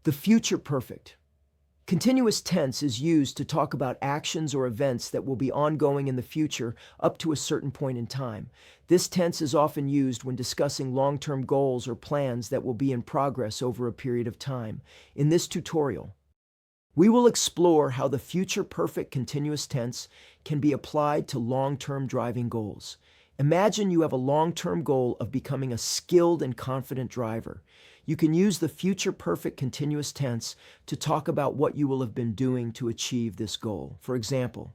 The future perfect. Continuous tense is used to talk about actions or events that will be ongoing in the future up to a certain point in time. This tense is often used when discussing long-term goals or plans that will be in progress over a period of time. In this tutorial, we will explore how the future perfect continuous tense can be applied to long-term driving goals. Imagine you have a long-term goal of becoming a skilled and confident driver. You can use the future perfect continuous tense to talk about what you will have been doing to achieve this goal. For example,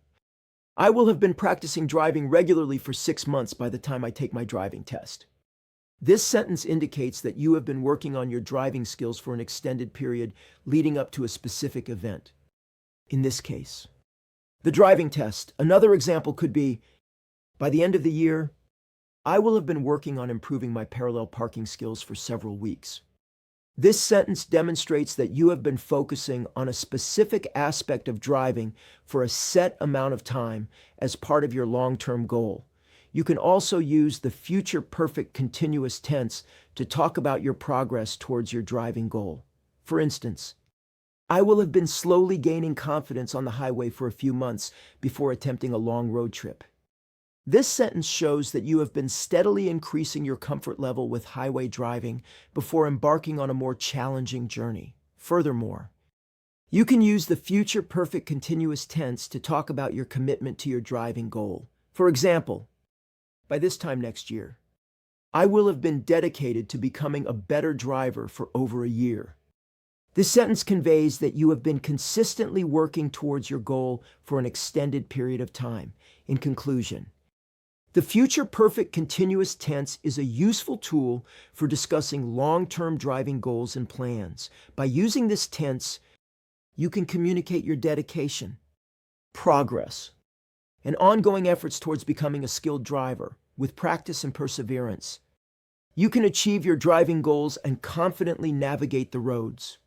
I will have been practicing driving regularly for 6 months by the time I take my driving test. This sentence indicates that you have been working on your driving skills for an extended period leading up to a specific event. In this case, the driving test. Another example could be, by the end of the year, I will have been working on improving my parallel parking skills for several weeks. This sentence demonstrates that you have been focusing on a specific aspect of driving for a set amount of time as part of your long-term goal. You can also use the future perfect continuous tense to talk about your progress towards your driving goal. For instance, I will have been slowly gaining confidence on the highway for a few months before attempting a long road trip. This sentence shows that you have been steadily increasing your comfort level with highway driving before embarking on a more challenging journey. Furthermore, you can use the future perfect continuous tense to talk about your commitment to your driving goal. For example, by this time next year, I will have been dedicated to becoming a better driver for over a year. This sentence conveys that you have been consistently working towards your goal for an extended period of time. In conclusion, the future perfect continuous tense is a useful tool for discussing long-term driving goals and plans. By using this tense, you can communicate your dedication, progress, and ongoing efforts towards becoming a skilled driver. With practice and perseverance, you can achieve your driving goals and confidently navigate the roads.